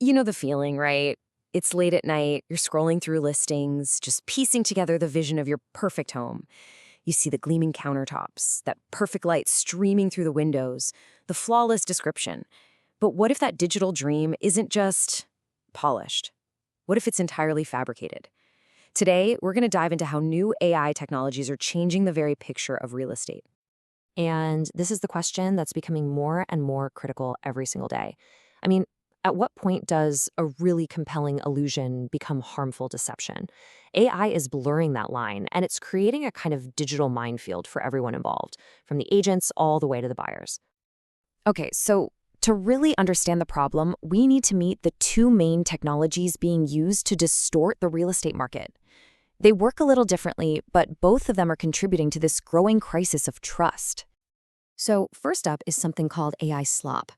You know the feeling, right? It's late at night, you're scrolling through listings, just piecing together the vision of your perfect home. You see the gleaming countertops, that perfect light streaming through the windows, the flawless description. But what if that digital dream isn't just polished? What if it's entirely fabricated? Today, we're going to dive into how new AI technologies are changing the very picture of real estate. And this is the question that's becoming more and more critical every single day. I mean, at what point does a really compelling illusion become harmful deception? AI is blurring that line, and it's creating a kind of digital minefield for everyone involved, from the agents all the way to the buyers. Okay, so to really understand the problem, we need to meet the two main technologies being used to distort the real estate market. They work a little differently, but both of them are contributing to this growing crisis of trust. So first up is something called AI slop.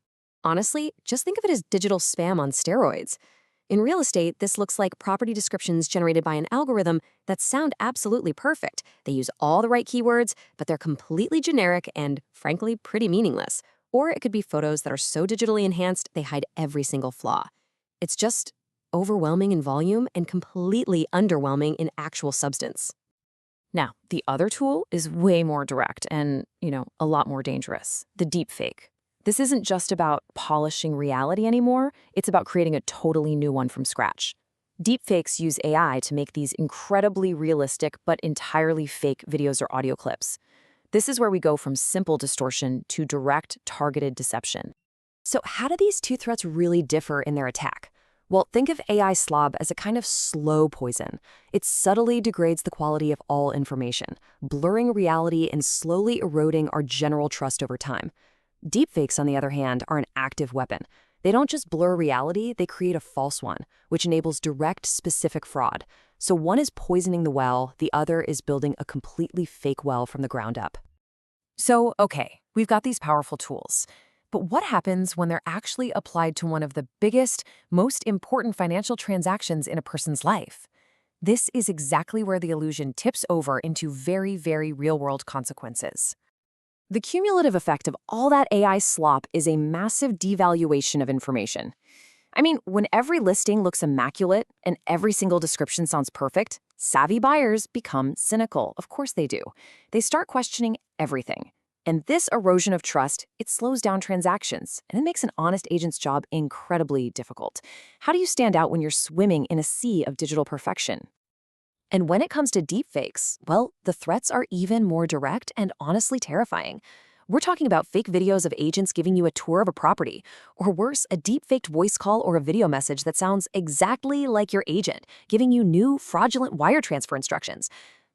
Honestly, just think of it as digital spam on steroids. In real estate, this looks like property descriptions generated by an algorithm that sound absolutely perfect. They use all the right keywords, but they're completely generic and, frankly, pretty meaningless. Or it could be photos that are so digitally enhanced they hide every single flaw. It's just overwhelming in volume and completely underwhelming in actual substance. Now, the other tool is way more direct and, a lot more dangerous, the deepfake. This isn't just about polishing reality anymore, it's about creating a totally new one from scratch. Deepfakes use AI to make these incredibly realistic but entirely fake videos or audio clips. This is where we go from simple distortion to direct, targeted deception. So how do these two threats really differ in their attack? Well, think of AI slob as a kind of slow poison. It subtly degrades the quality of all information, blurring reality and slowly eroding our general trust over time. Deepfakes, on the other hand, are an active weapon. They don't just blur reality, they create a false one, which enables direct, specific fraud. So one is poisoning the well, the other is building a completely fake well from the ground up. So, okay, we've got these powerful tools. But what happens when they're actually applied to one of the biggest, most important financial transactions in a person's life? This is exactly where the illusion tips over into very, very real-world consequences. The cumulative effect of all that AI slop is a massive devaluation of information. I mean, when every listing looks immaculate and every single description sounds perfect, savvy buyers become cynical. Of course they do. They start questioning everything. And this erosion of trust, it slows down transactions, and it makes an honest agent's job incredibly difficult. How do you stand out when you're swimming in a sea of digital perfection? And when it comes to deepfakes, well, the threats are even more direct and honestly terrifying. We're talking about fake videos of agents giving you a tour of a property, or worse, a deepfaked voice call or a video message that sounds exactly like your agent, giving you new fraudulent wire transfer instructions.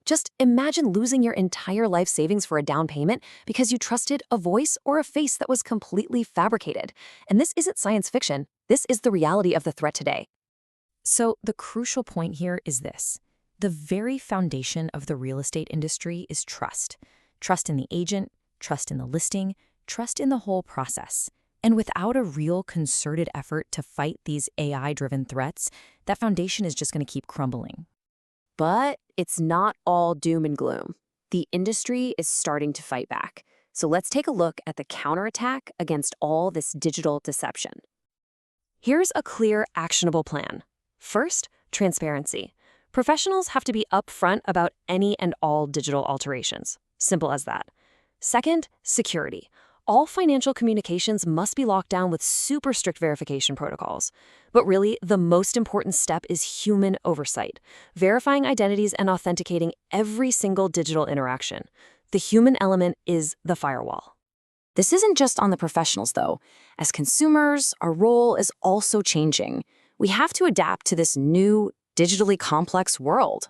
Just imagine losing your entire life savings for a down payment because you trusted a voice or a face that was completely fabricated. And this isn't science fiction. This is the reality of the threat today. So the crucial point here is this. The very foundation of the real estate industry is trust. Trust in the agent, trust in the listing, trust in the whole process. And without a real concerted effort to fight these AI-driven threats, that foundation is just going to keep crumbling. But it's not all doom and gloom. The industry is starting to fight back. So let's take a look at the counterattack against all this digital deception. Here's a clear, actionable plan. First, transparency. Professionals have to be upfront about any and all digital alterations. Simple as that. Second, security. All financial communications must be locked down with super strict verification protocols. But really, the most important step is human oversight, verifying identities and authenticating every single digital interaction. The human element is the firewall. This isn't just on the professionals, though. As consumers, our role is also changing. We have to adapt to this new, digitally complex world.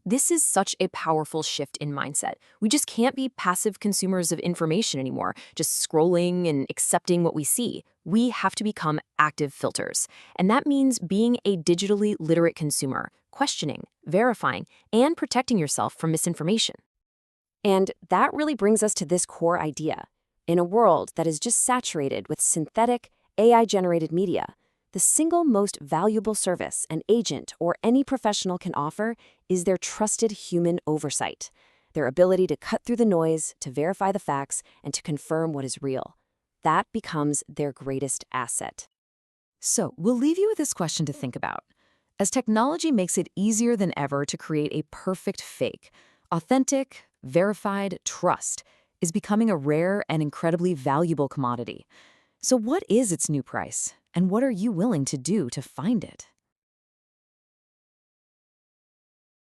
This is such a powerful shift in mindset. We just can't be passive consumers of information anymore, just scrolling and accepting what we see. We have to become active filters. And that means being a digitally literate consumer, questioning, verifying, and protecting yourself from misinformation. And that really brings us to this core idea. In a world that is just saturated with synthetic, AI-generated media, the single most valuable service an agent or any professional can offer is their trusted human oversight, their ability to cut through the noise, to verify the facts, and to confirm what is real. That becomes their greatest asset. So, we'll leave you with this question to think about. As technology makes it easier than ever to create a perfect fake, authentic, verified trust is becoming a rare and incredibly valuable commodity. So, what is its new price? And what are you willing to do to find it?